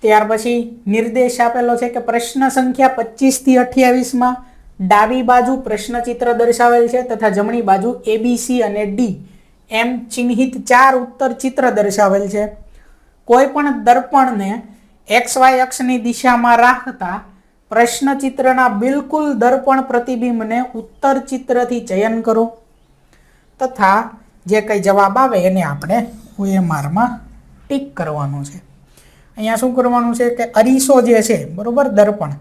ત્યાર પછી નિર્દેશ આપેલો છે કે પ્રશ્ન સંખ્યા 25 થી 28 માં ડાબી બાજુ પ્રશ્નચિત્ર દર્શાવેલ છે તથા જમણી બાજુ ABC અને D એમ ચિહ્નિત 4 ઉત્તર ચિત્ર દર્શાવેલ છે. કોઈ પણ દર્પણને XY અક્ષની દિશામાં રાખતા પ્રશ્નચિત્રના બિલકુલ દર્પણ પ્રતિબિંબને ઉત્તર ચિત્રથી ચયન કરો તથા જે કંઈ જવાબ આવે એને આપણે OMRમાં ટીક કરવાનું છે. અહીંયા શું કરવાનું છે કે અરીસો જે છે બરોબર દર્પણ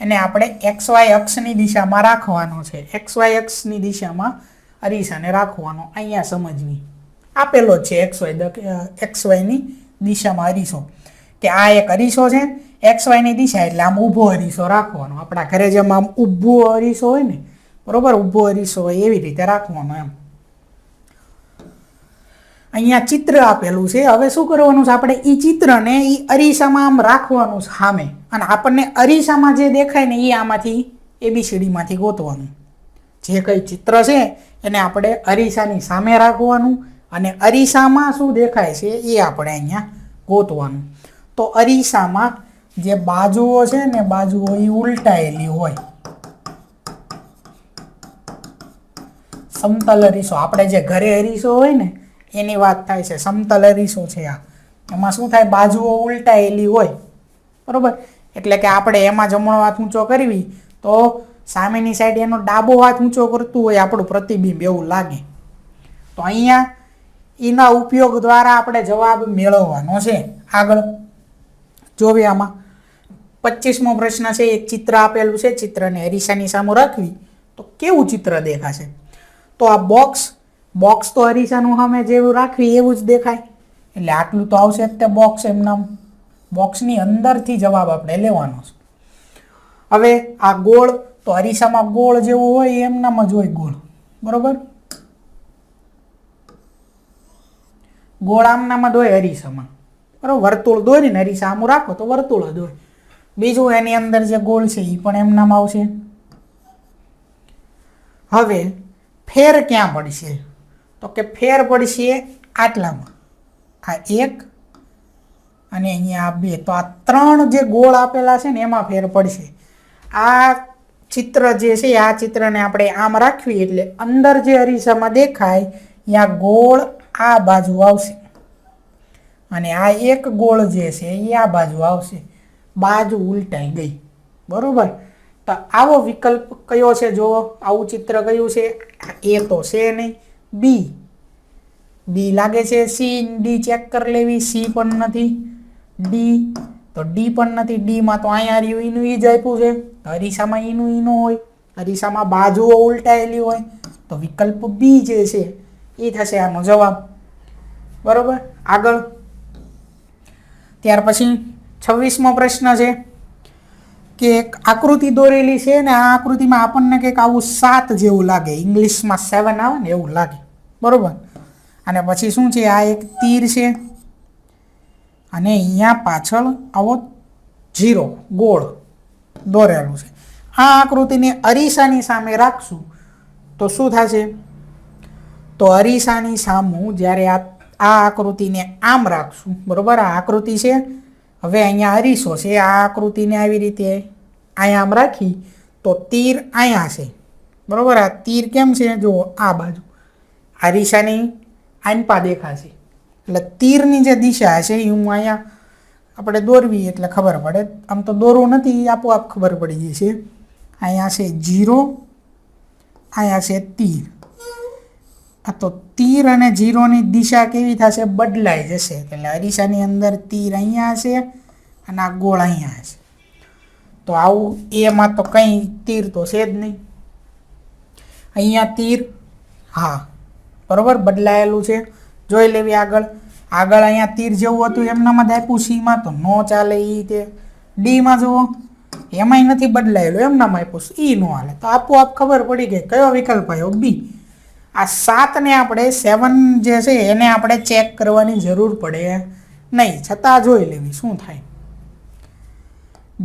એને આપણે XY અક્ષની દિશામાં રાખવાનો છે. XY અક્ષની દિશામાં અરીસાને રાખવાનો. અહીંયા સમજવી આપેલો જ છે XYની દિશામાં અરીસો કે આ એક અરીસો છે XYની દિશા એટલે આમ ઊભો અરીસો રાખવાનો. આપણા ઘરે જેમ આમ ઊભો અરીસો હોય ને બરોબર ઊભો અરીસો હોય એવી રીતે રાખવાનો એમ. અહીંયા ચિત્ર આપેલું છે. હવે શું કરવાનું છે આપણે એ ચિત્રને એ અરીસામાં આમ રાખવાનું છે સામે અને આપણને અરીસામાં જે દેખાય ને એ આમાંથી ABCD માંથી ગોતવાનું. જે કંઈ ચિત્ર છે એને આપણે અરીસાની સામે રાખવાનું અને અરીસામાં શું દેખાય છે એ આપણે અહીંયા ગોતવાનું. તો અરીસામાં જે બાજુઓ છે ને બાજુઓ એ ઉલટાયેલી હોય. સમતલ અરીસો આપણે જે ઘરે અરીસો હોય ને એની વાત થાય છે. સમતલ અરીસો છે આ. એમાં શું થાય બાજુઓ ઉલટાયેલી હોય બરોબર એટલે કે આપણે એમાં જમણો હાથ ઊંચો કરવી તો સામેની સાઈડ એનો ડાબો હાથ ઊંચો કરતું હોય આપણું પ્રતિબિંબ એવું લાગે. તો અહીંયા એના ઉપયોગ દ્વારા આપણે જવાબ મેળવવાનો છે. આગળ જોવે આમાં 25મો પ્રશ્ન છે. એક ચિત્ર આપેલું છે. ચિત્રને અરીસાની સામે રાખવી તો કેવું ચિત્ર દેખાશે? તો આ બોક્સ તો અરીસાનું સામે જેવું રાખવી એવું જ દેખાય એટલે આટલું તો આવશે જ તે બોક્સ. એમના બોક્સની અંદરથી જવાબ આપણે લેવાનો છે. હવે આ ગોળ તો અરીસામાં ગોળ જેવું હોય એમનામાં જ હોય ગોળ બરોબર. ગોળ આમનામાં જ હોય અરીસામાં બરોબર. વર્તુળ દોરીને અરીસા આમ રાખો તો વર્તુળ જ હોય. બીજું એની અંદર જે ગોળ છે એ પણ એમનામાં આવશે. હવે ફેર ક્યાં પડશે? તો કે ફેર પડશે આટલામાં. આ એક અને અહીંયા આ બે. તો આ 3 જે ગોળ આપેલા છે ને એમાં ફેર પડશે. આ ચિત્ર જે છે આ ચિત્રને આપણે આમ રાખવી એટલે અંદર જે અરીસામાં દેખાય ત્યાં ગોળ આ બાજુ આવશે અને આ એક ગોળ જે છે એ આ બાજુ આવશે. બાજુ ઉલટાઈ ગઈ બરોબર. તો આવો વિકલ્પ કયો છે? જો આવું ચિત્ર કયું છે? એ તો છે નહીં. બી લાગે છે. સી ડી ચેક કરી લેવી. સી પણ નથી. ડી તો ડી પણ નથી. ડીમાં તો અહીંયા રહ્યું ઈનું ઈ જ આપ્યું છે. અરીસામાં ઈનું હોય. અરીસામાં બાજુઓ ઉલટાયેલી હોય તો વિકલ્પ બી જે છે એ થશે આનો જવાબ બરોબર. આગળ ત્યાર પછી 26મો પ્રશ્ન છે કે એક આકૃતિ દોરેલી છે ને આ આકૃતિમાં આપણને કંઈક આવું 7 જેવું લાગે. ઇંગ્લિશમાં 7 આવે ને એવું લાગે બરોબર. અને પછી શું છે આ એક તીર છે અને અહીંયા પાછળ આવો 0 ગોળ દોરેલું છે. આ આકૃતિને અરીસાની સામે રાખશું તો શું થશે? તો અરીસાની સામું જ્યારે આ આકૃતિને આમ રાખશું બરોબર. આ આકૃતિ છે. હવે અહીંયા અરીસો છે. આ આકૃતિને આવી રીતે અહીંયા આમ રાખી તો તીર અહીંયા છે બરોબર. આ તીર કેમ છે? જો આ બાજુ અરીસાની આનપા દેખાશે એટલે તીરની જે દિશા છે એ હું અહીંયા આપણે દોરવી એટલે ખબર પડે. આમ તો દોરવું નથી આપોઆપ ખબર પડી જશે. અહીંયા છે 0 અહીંયા છે તીર. આ તો તીર અને 0ની દિશા કેવી થશે? બદલાઈ જશે. એટલે અરીસાની અંદર તીર અહીંયા છે અને આ ગોળ અહીંયા છે. તો આવું એમાં તો કંઈ તીર તો છે જ નહીં. અહીંયા તીર હા બરોબર બદલાયેલું છે. જોઈ લેવી આગળ. અહીંયા તીર જેવું હતું એમનામાં જ આપ્યું. સીમાં તો ન ચાલે. એ તે ડીમાં જુઓ એમાંય નથી બદલાયેલું એમનામાં આપ્યું. ઈ ન હાલે. તો આપોઆપ ખબર પડી ગઈ કયો વિકલ્પ આવ્યો? બી. આ 7ને આપણે 7 જે છે એને આપણે ચેક કરવાની જરૂર પડે નહીં. છતાં જોઈ લેવી શું થાય.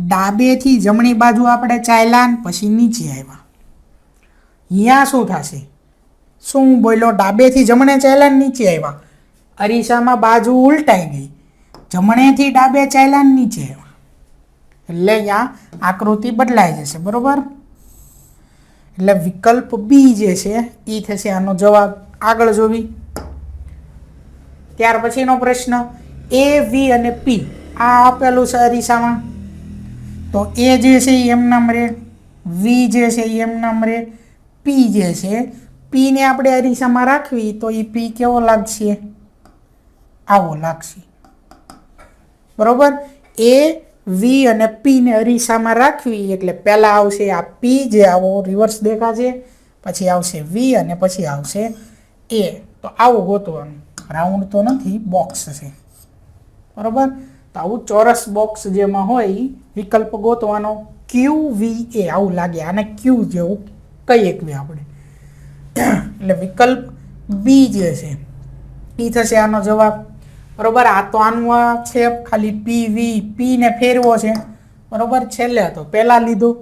ડાબેથી જમણી બાજુ આપણે ચાલ્યા પછી નીચે આવ્યા. અહીંયા શું થશે? શું બોલ્યો? ડાબેથી જમણે ચાલ્યા નીચે આવ્યા. અરીસામાં બાજુ ઉલટાઈ ગઈ. જમણેથી ડાબે ચાલ્યા નીચે આવ્યા. એટલે અહીંયા આકૃતિ બદલાઈ જશે, બરોબર. એટલે વિકલ્પ બી જે છે એ થશે આનો જવાબ. આગળ જોવી. ત્યાર પછીનો પ્રશ્ન, એ વી અને પી આ આપેલું છે અરીસામાં, તો એ જે છે એ એમ નામ રે, વી જે છે એ એમ નામ રે, પી જે છે પી ને આપણે અરીસામાં રાખવી તો એ પી કેવો લાગશે? આવો લાગશે, બરોબર. એ વી અને પી ને અરીસામાં રાખવી એટલે પહેલા આવશે આ પી જે આવો રિવર્સ દેખાશે, પછી આવશે વી અને પછી આવશે એ. તો આવું ગોતવાનું, રાઉન્ડ તો નથી, બોક્સ છે, બરોબર. તો આવું ચોરસ બોક્સ જેમાં હોય વિકલ્પ ગોતવાનો. ક્યુ વી એ આવું લાગે, આને ક્યુ જેવું કહીએ કે આપણે. એટલે વિકલ્પ બી જે છે એ થશે આનો જવાબ, બરોબર. આ તો આનું છે ખાલી પી વી, પી ને ફેરવો છે, બરોબર. છેલ્લે તો પહેલા લીધું,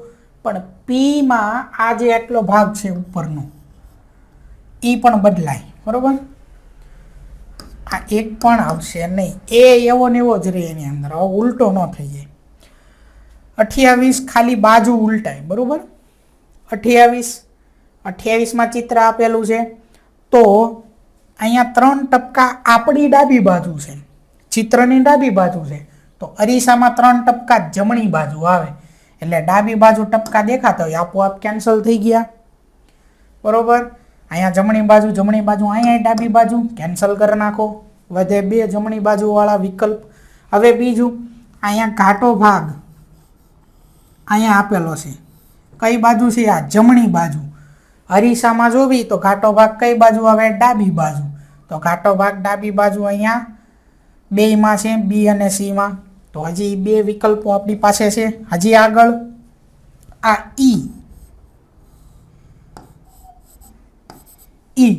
પણ પી માં આ જે આટલો ભાગ છે ઉપરનો એ પણ બદલાય, બરોબર. આ એક પણ આવશે નહીં, એ એવો ને એવો જ રહે એની અંદર, ઉલટો ન થઈ જાય. 28 ખાલી બાજુ ઉલટાય, બરોબર. 28માં ચિત્ર આપેલું છે, તો અહીંયા 3 ટપકા આપણી ડાબી બાજુ છે, ચિત્રની ડાબી બાજુ છે, તો અરીસામાં 3 ટપકા જમણી બાજુ આવે, એટલે ડાબી બાજુ ટપકા દેખાતા હોય આપોઆપ કેન્સલ થઈ ગયા, બરોબર. અહીંયા જમણી બાજુ, અહીંયા ડાબી બાજુ કેન્સલ કરી નાખો, વધે 2 જમણી બાજુવાળા વિકલ્પ. હવે બીજું, અહીંયા ઘાટો ભાગ અહીંયા આપેલો છે, કઈ બાજુ છે? આ જમણી બાજુ. અરીસામાં જોવી તો ઘાટો ભાગ કઈ બાજુ આવે? ડાબી બાજુ. તો ઘાટો ભાગ ડાબી બાજુ અહીંયા બેયમાં છે, બી અને સીમાં. તો હજી 2 વિકલ્પો આપણી પાસે છે. હજી આગળ આ ઈ,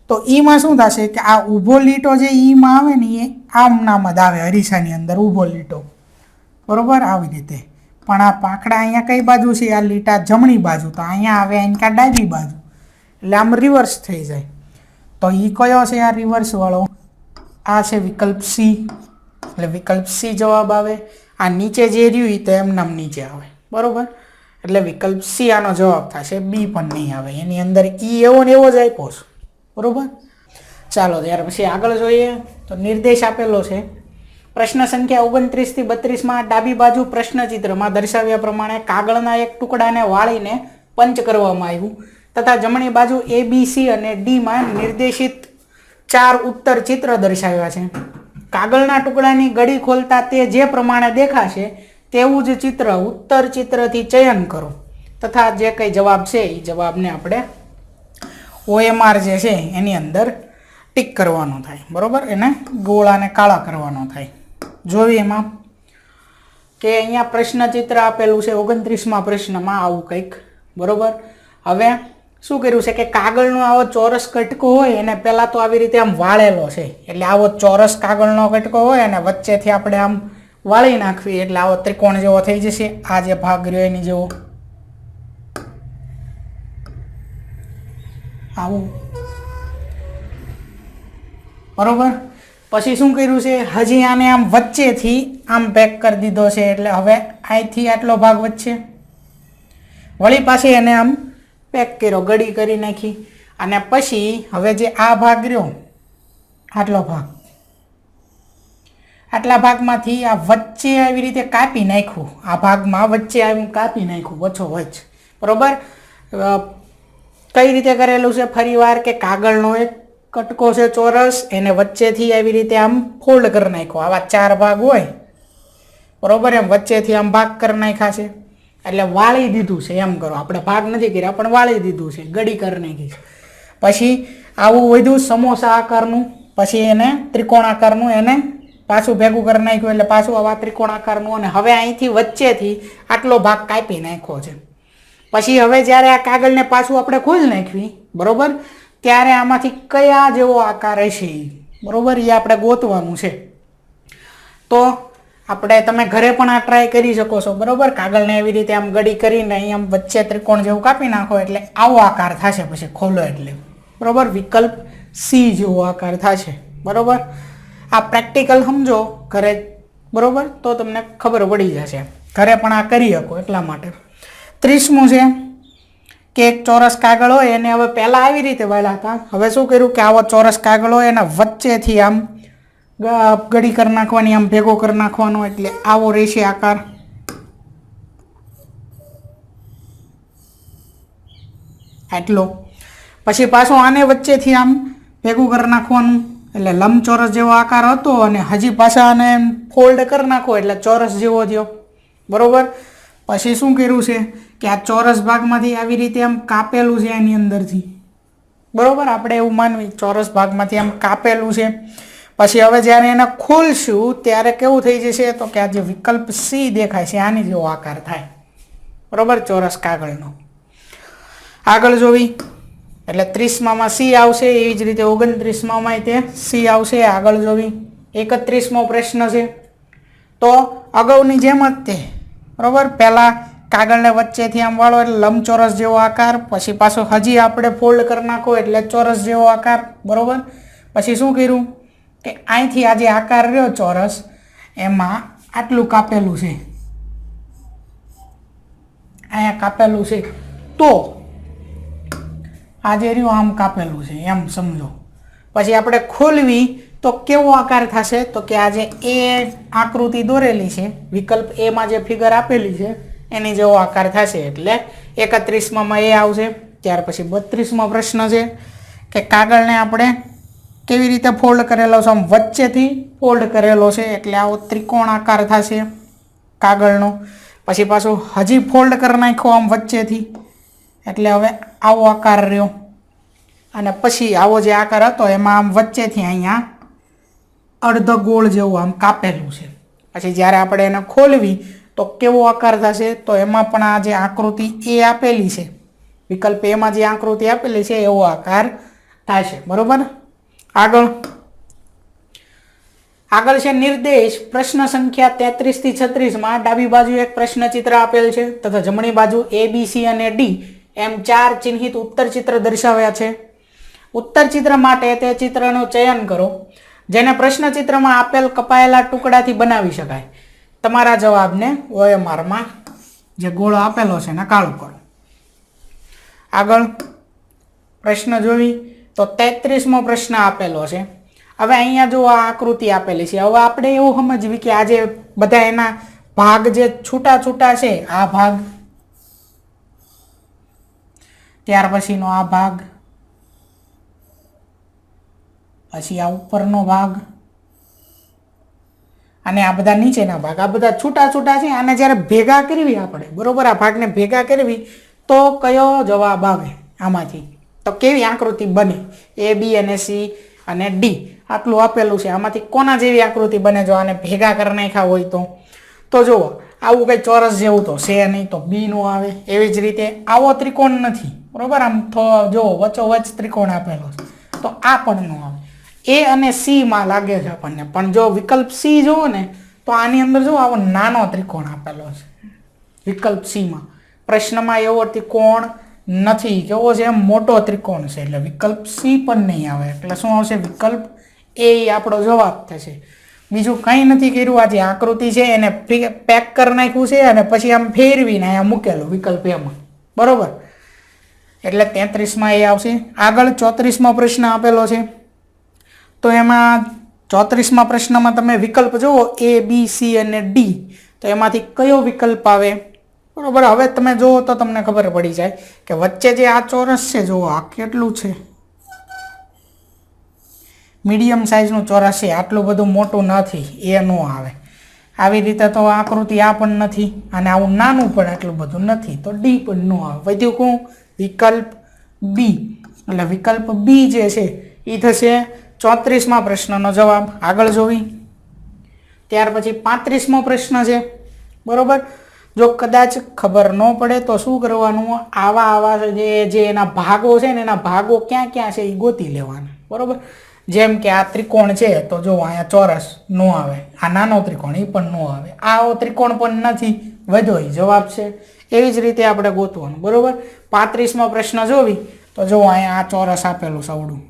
તો ઈમાં શું થશે કે આ ઊભો લીટો જે ઈમાં આવે ને એ આમ નામ જ આવે અરીસાની અંદર, ઊભો લીટો, બરોબર. આવી રીતે. પણ આ પાંખડા અહીંયા કઈ બાજુ છે? આ લીટા જમણી બાજુ, તો અહીંયા આવે અહીંયા ડાબી બાજુ, એટલે આમ રિવર્સ થઈ જાય. તો એ કયો છે આ રિવર્સ વાળો? આ છે વિકલ્પ સી, એટલે વિકલ્પ સી જવાબ આવે. આ નીચે જે રહ્યું એ તો એમ નામ નીચે આવે, બરોબર. એટલે વિકલ્પ સી આનો જવાબ થશે, બી પણ નહીં આવે, એની અંદર ઈ એવો ને એવો જ આપ્યો છે, બરોબર. ચાલો ત્યાર પછી આગળ જોઈએ. તો નિર્દેશ આપેલો છે, પ્રશ્ન સંખ્યા 29 થી 32માં ડાબી બાજુ પ્રશ્નચિત્રમાં દર્શાવ્યા પ્રમાણે કાગળના એક ટુકડાને વાળીને પંચ કરવામાં આવ્યું તથા જમણી બાજુ એ બી સી અને ડીમાં નિર્દેશિત 4 ઉત્તર ચિત્ર દર્શાવ્યા છે. કાગળના ટુકડાની ગળી ખોલતા તે જે પ્રમાણે દેખાશે તેવું જ ચિત્ર ઉત્તર ચિત્રથી ચયન કરો તથા જે કંઈ જવાબ છે એ જવાબને આપણે OMR જે છે એની અંદર ટીક કરવાનો થાય, બરોબર. એને ગોળાને કાળા કરવાનો થાય. જોઈએ એમાં કે અહીંયા પ્રશ્નચિત્ર આપેલું છે 29માં પ્રશ્નમાં આવું કંઈક, બરોબર. હવે શું કર્યું છે કે કાગળનો આવો ચોરસ કટકો હોય એને પહેલાં તો આવી રીતે આમ વાળેલો છે, એટલે આવો ચોરસ કાગળનો કટકો હોય અને વચ્ચેથી આપણે આમ વાળી નાખવી એટલે આવો ત્રિકોણ જેવો થઈ જશે. આ જે ભાગ રહ્યો એની જેવો આવું, બરોબર. પછી શું કર્યું છે, હજી આને આમ વચ્ચેથી આમ પેક કરી દીધો છે, એટલે હવે અહીંથી આટલો ભાગ વચ્ચે વળી પાછી એને આમ પેક કર્યો, ગળી કરી નાખી. અને પછી હવે જે આ ભાગ રહ્યો આટલો ભાગ, આટલા ભાગમાંથી આ વચ્ચે આવી રીતે કાપી નાખ્યું, આ ભાગમાં વચ્ચે આવી કાપી નાખ્યું વચ્ચો વચ્ચ, બરોબર. કઈ રીતે કરેલું છે? ફરીવાર કે કાગળનો એક કટકો છે ચોરસ, એને વચ્ચેથી આવી રીતે આમ ફોલ્ડ કરી નાખ્યો, આવા 4 ભાગ હોય, બરોબર. એમ વચ્ચેથી આમ ભાગ કરી નાખ્યા છે, એટલે વાળી દીધું છે એમ કરો. આપણે ભાગ નથી કર્યા પણ વાળી દીધું છે, ગળી કરી નાખી છે. પછી આવું વધ્યું સમોસા આકારનું, પછી એને ત્રિકોણ આકારનું એને પાછું ભેગું કરી નાખ્યું, એટલે પાછું આવા ત્રિકોણ આકારનું. અને હવે અહીંથી વચ્ચેથી આટલો ભાગ કાપી નાખ્યો છે. પછી હવે જ્યારે આ કાગળને પાછું આપણે ખોલી નાખવી, બરોબર, ત્યારે આમાંથી કયા જેવો આકાર હશે, બરોબર, એ આપણે ગોતવાનું છે. તો આપણે તમે ઘરે પણ આ ટ્રાય કરી શકો છો, બરોબર. કાગળને એવી રીતે આમ ગળી કરીને અહીં આમ વચ્ચે ત્રિકોણ જેવું કાપી નાખો એટલે આવો આકાર થશે, પછી ખોલો એટલે, બરોબર. વિકલ્પ સી જેવો આકાર થશે, બરોબર. આ પ્રેક્ટિકલ સમજો ઘરે, બરોબર, તો તમને ખબર પડી જશે. ઘરે પણ આ કરી શકો એટલા માટે. 30મું છે કે એક ચોરસ કાગળ હોય એને હવે પહેલાં આવી રીતે વાળ્યા હતા, હવે શું કર્યું કે આવો ચોરસ કાગળ હોય એના વચ્ચેથી આમ ગડી કરી નાખવાની, આમ ભેગો કરી નાખવાનો, એટલે આવો રહેશે આકાર. આટલો. પછી પાછું આને વચ્ચેથી આમ ભેગું કરી નાખવાનું, એટલે લંબચોરસ જેવો આકાર હતો અને હજી પાછા આને ફોલ્ડ કરી નાખો એટલે ચોરસ જેવો થયો. બરોબર. પછી શું કર્યું છે કે આ ચોરસ ભાગમાંથી આવી રીતે આમ કાપેલું છે આની અંદરથી. બરોબર, આપણે એવું માનવી ચોરસ ભાગમાંથી આમ કાપેલું છે. પછી હવે જ્યારે એને ખોલશું ત્યારે કેવું થઈ જશે તો કે આ જે વિકલ્પ સી દેખાય છે આની જેવો આકાર થાય. બરોબર, ચોરસ કાગળનો. આગળ જોવી એટલે 30માં સી આવશે, એવી જ રીતે 29માં તે સી આવશે. આગળ જોવી 31મો પ્રશ્ન છે. તો અગાઉની જેમ જ તે બરોબર, પહેલાં કાગળને વચ્ચેથી આમ વાળો એટલે લંબચોરસ જેવો આકાર, પછી પાછો હજી આપણે ફોલ્ડ કરી નાખો એટલે ચોરસ જેવો આકાર. બરોબર. પછી શું કર્યું કે અહીંથી આ જે આકાર રહ્યો ચોરસ એમાં આટલું કાપેલું છે, અહીંયા કાપેલું છે, તો આ જે રહ્યું આમ કાપેલું છે એમ સમજો. પછી આપણે ખોલવી તો કેવો આકાર થશે તો કે આ જે એ આકૃતિ દોરેલી છે વિકલ્પ એમાં જે ફિગર આપેલી છે એની જેવો આકાર થશે, એટલે 31માં એ આવશે. ત્યાર પછી 32મો પ્રશ્ન છે કે કાગળને આપણે કેવી રીતે ફોલ્ડ કરેલો છે, આમ વચ્ચેથી ફોલ્ડ કરેલો છે એટલે આવો ત્રિકોણ આકાર થશે કાગળનો. પછી પાછું હજી ફોલ્ડ કરી નાખ્યો આમ વચ્ચેથી એટલે હવે આવો આકાર રહ્યો, અને પછી આવો જે આકાર હતો એમાં આમ વચ્ચેથી અહીંયા અર્ધ ગોળ જેવું આમ કાપેલું છે. પછી જ્યારે આપણે એને ખોલવી તો કેવો આકાર થશે તો એમાં પણ આ જે આકૃતિ એ આપેલી છે વિકલ્પ એમાં જે આકૃતિ આપેલી છે એવો આકાર થશે. બરોબર. આગળ છે નિર્દેશ. પ્રશ્ન સંખ્યા 33 થી 36માં ડાબી બાજુ એક પ્રશ્ન ચિત્ર આપેલ છે તથા જમણી બાજુ A, B, C અને D એમ 4 ચિહ્નિત ઉત્તર ચિત્ર દર્શાવ્યા છે. ઉત્તર ચિત્ર માટે તે ચિત્રનું ચયન કરો જેને પ્રશ્ન ચિત્રમાં આપેલ કપાયેલા ટુકડાથી બનાવી શકાય. તમારા જવાબને OMRમાં જે ગોળો આપેલો છે એને કાળો કરો. આગળ પ્રશ્ન જોવી તો 33મો પ્રશ્ન આપેલો છે. હવે અહીંયા જો આ આકૃતિ આપેલી છે, હવે આપણે એવું સમજવી કે આ જે બધા એના ભાગ જે છૂટા છૂટા છે, આ ભાગ, ત્યાર પછીનો આ ભાગ, પછી આ ઉપરનો ભાગ અને આ બધા નીચેના ભાગ, આ બધા છૂટા છૂટા છે. આને જ્યારે ભેગા કરવી આપણે, બરોબર, આ ભાગને ભેગા કરવી તો કયો જવાબ આવે આમાંથી, તો કેવી આકૃતિ બને? A, B અને C અને D આટલું આપેલું છે, આમાંથી કોના જેવી આકૃતિ બને જો આને ભેગા કરી નાખ્યા હોય તો જુઓ આવું કંઈ ચોરસ જેવું તો છે નહીં, તો B નું આવે. એવી જ રીતે આવો ત્રિકોણ નથી, બરોબર, આમ જો વચ્ચોવચ્ચ ત્રિકોણ આપેલો છે તો આ પણ નો આવે. A અને C માં લાગે છે આપણને, પણ જો વિકલ્પ C જુઓ ને તો આની અંદર જો આવો નાનો ત્રિકોણ આપેલો છે વિકલ્પ C માં. પ્રશ્નમાં એવો ત્રિકોણ નથી, કેવો છે મોટો ત્રિકોણ છે, એટલે વિકલ્પ C પણ નહીં આવે. એટલે શું આવશે? વિકલ્પ A આપણો જવાબ થશે. બીજું કંઈ નથી કર્યું. આ જે આકૃતિ છે એને પેક કરી નાખ્યું છે અને પછી આમ ફેરવીને અહીંયા મૂકેલું વિકલ્પ એમાં. બરોબર, એટલે 33માં એ આવશે. આગળ 34મો પ્રશ્ન આપેલો છે, તો એમાં 34મા પ્રશ્નમાં તમે વિકલ્પ જુઓ A, B, C અને D, તો એમાંથી કયો વિકલ્પ આવે? બરોબર, હવે તમે જુઓ તો તમને ખબર પડી જાય કે વચ્ચે જે આ ચોરસ છે, જુઓ આ કેટલું છે, મીડિયમ સાઇઝનું ચોરસ છે, આટલું બધું મોટું નથી, એ ન આવે. આવી રીતે તો આકૃતિ આ પણ નથી અને આવું નાનું પણ આટલું બધું નથી, તો D પણ ન આવે. વધ્યું કોણ? વિકલ્પ B. એટલે વિકલ્પ B જે છે એ થશે 34મા પ્રશ્નનો જવાબ. આગળ જોવી ત્યાર પછી 35મો પ્રશ્ન છે. બરોબર, જો કદાચ ખબર ન પડે તો શું કરવાનું? આવા જે એના ભાગો છે ને એના ભાગો ક્યાં ક્યાં છે એ ગોતી લેવાના. બરોબર, જેમ કે આ ત્રિકોણ છે તો જો અહીંયા ચોરસ ન આવે, આ નાનો ત્રિકોણ એ પણ ન આવે, આવો ત્રિકોણ પણ નથી, વધ્યો એ જવાબ છે. એવી જ રીતે આપણે ગોતવાનું. બરોબર, 35મો પ્રશ્ન જોવી તો જો અહીંયા આ ચોરસ આપેલું સવડું,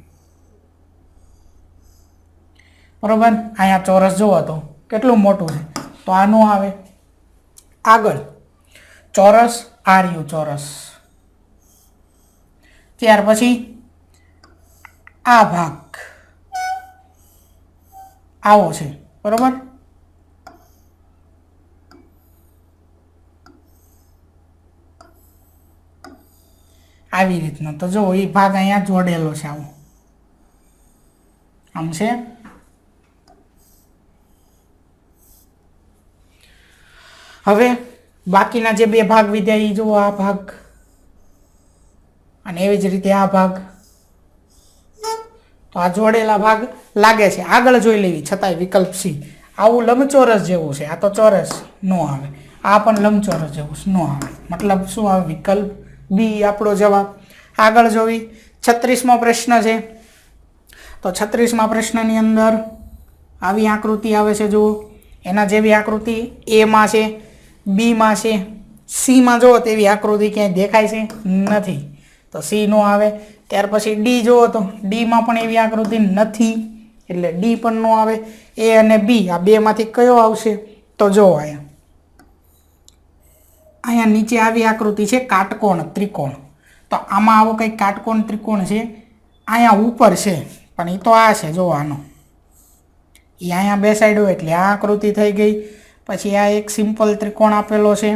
બરોબર, અહીંયા ચોરસ જોવો તો કેટલું મોટું છે, તો આ ન આવે. આગળ ચોરસ આ રહ્યું ચોરસ, ત્યાર પછી આ ભાગ આવો છે, બરોબર. આવી રીતનો તો જો એ ભાગ અહીંયા જોડેલો છે, આવો આમ છે. હવે બાકીના જે બે ભાગ વિદ્યા એ જુઓ, આ ભાગ અને એવી જ રીતે આ ભાગ, તો આ જોડેલા ભાગ લાગે છે. આગળ જોઈ લેવી છતાંય વિકલ્પ સી. આવું લંબચોરસ જેવું છે, આ તો ચોરસ નો આવે, આ પણ લંબચોરસ જેવું નો આવે, મતલબ શું આવે? વિકલ્પ બી આપણો જવાબ. આગળ જોવી 36મો પ્રશ્ન છે. તો 36મા પ્રશ્નની અંદર આવી આકૃતિ આવે છે, જુઓ એના જેવી આકૃતિ એમાં છે, બીમાં છે, સીમાં જુઓ તેવી આકૃતિ ક્યાંય દેખાય છે નથી, તો સી નો આવે. ત્યાર પછી ડી જુઓ તો ડીમાં પણ એવી આકૃતિ નથી, એટલે ડી પણ નો આવે. એ અને બી આ બેમાંથી કયો આવશે? તો જો અહીંયા નીચે આવી આકૃતિ છે કાટકોણ ત્રિકોણ, તો આમાં આવો કંઈક કાટકોણ ત્રિકોણ છે, અહીંયા ઉપર છે પણ એ તો આ છે, જો આનો એ અહીંયા બે સાઈડ હોય એટલે આ આકૃતિ થઈ ગઈ. પછી આ એક સિમ્પલ ત્રિકોણ આપેલો છે,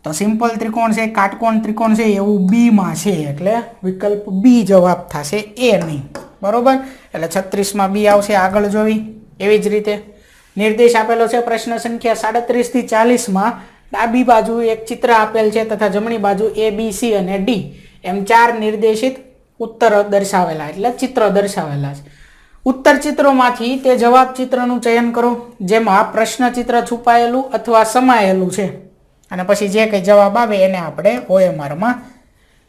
તો સિમ્પલ ત્રિકોણ છે, કાટકોણ ત્રિકોણ છે એવું બીમાં છે, એટલે વિકલ્પ બી જવાબ થશે, એ નહીં, બરોબર. એટલે 36માં બી આવશે. આગળ જોવી એવી જ રીતે નિર્દેશ આપેલો છે પ્રશ્ન સંખ્યા 37 થી 40માં. ડાબી બાજુ એક ચિત્ર આપેલ છે તથા જમણી બાજુ એ બી સી અને ડી એમ 4 નિર્દેશિત ઉત્તર દર્શાવેલા, એટલે ચિત્ર દર્શાવેલા છે. ઉત્તર ચિત્રોમાંથી તે જવાબ ચિત્રનું ચયન કરો જેમાં પ્રશ્ન ચિત્ર છુપાયેલું અથવા સમાયેલું છે, અને પછી જે કંઈ જવાબ આવે એને આપણે OMRમાં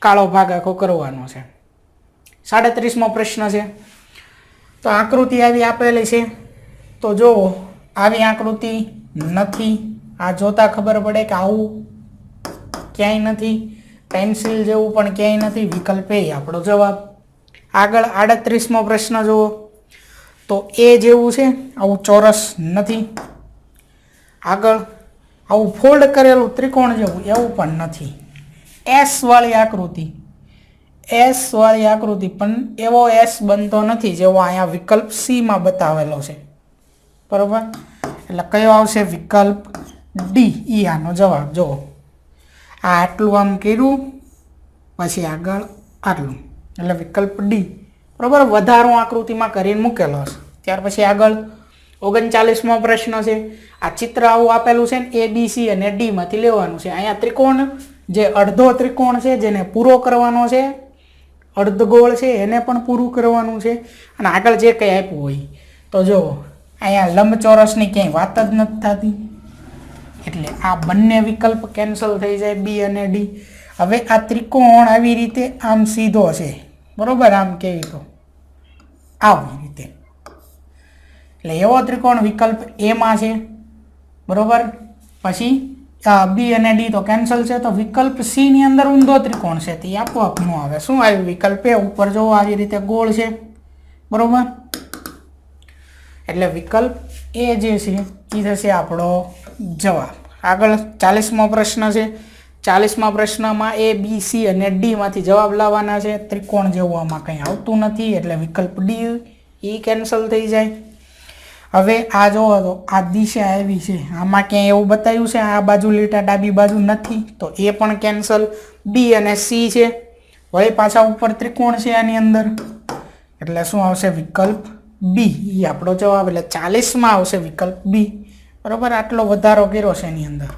કાળો ભાગ આખો કરવાનો છે. 37મો પ્રશ્ન છે. તો આકૃતિ આવી આપેલી છે, તો જુઓ આવી આકૃતિ નથી, આ જોતા ખબર પડે કે આવું ક્યાંય નથી, પેન્સિલ જેવું પણ ક્યાંય નથી, વિકલ્પ એ આપણો જવાબ. આગળ 38મો પ્રશ્ન જુઓ, તો એ જેવું છે, આવું ચોરસ નથી. આગળ આવું ફોલ્ડ કરેલું ત્રિકોણ જેવું એવું પણ નથી. એસ વાળી આકૃતિ પણ એવો એસ બનતો નથી જેવો અહીંયા વિકલ્પ સીમાં બતાવેલો છે, બરોબર. એટલે કયો આવશે? વિકલ્પ ડી, ઈ આનો જવાબ. જો આ આટલું આમ કર્યું, પછી આગળ આટલું, એટલે વિકલ્પ ડી, બરોબર. વધારો આકૃતિમાં કરીને મૂકેલો છે. ત્યાર પછી આગળ 39મો પ્રશ્ન છે. આ ચિત્ર આવું આપેલું છે ને, એ બી સી અને ડી માંથી લેવાનું છે. અહીંયા ત્રિકોણ, જે અડધો ત્રિકોણ છે જેને પૂરો કરવાનો છે, અર્ધગોળ છે એને પણ પૂરું કરવાનું છે, અને આગળ જે કંઈ આપ્યું હોય, તો જો અહીંયા લંબચોરસની ક્યાંય વાત જ નથી થતી, એટલે આ બંને વિકલ્પ કેન્સલ થઈ જાય, બી અને ડી. હવે આ ત્રિકોણ આવી રીતે આમ સીધો છે, બરોબર, આમ કેવી તો આવી રીતે, એટલે એવો ત્રિકોણ વિકલ્પ એમાં છે, બરોબર. પછી બી અને ડી તો કેન્સલ છે, તો વિકલ્પ સી ની અંદર ઊંધો ત્રિકોણ છે, તે આપોઆપ નો આવે. શું આવ્યું? વિકલ્પ એ. ઉપર જો આવી રીતે ગોળ છે, બરોબર, એટલે વિકલ્પ એ જે છે એ થશે આપણો જવાબ. આગળ 40મો પ્રશ્ન છે. 40મા પ્રશ્નમાં એ બી સી અને ડી માંથી જવાબ લાવવાના છે. ત્રિકોણ જેવું આમાં કંઈ આવતું નથી, એટલે વિકલ્પ ડી એ કેન્સલ થઈ જાય. હવે આ જોવો તો આ દિશા આવી છે, આમાં ક્યાંય એવું બતાવ્યું છે આ બાજુ લીટા ડાબી બાજુ નથી, તો એ પણ કેન્સલ. બી અને સી છે, વળી પાછા ઉપર ત્રિકોણ છે આની અંદર, એટલે શું આવશે? વિકલ્પ બી, એ આપણો જવાબ. એટલે 40માં આવશે વિકલ્પ બી, બરોબર. આટલો વધારો કર્યો છે એની અંદર.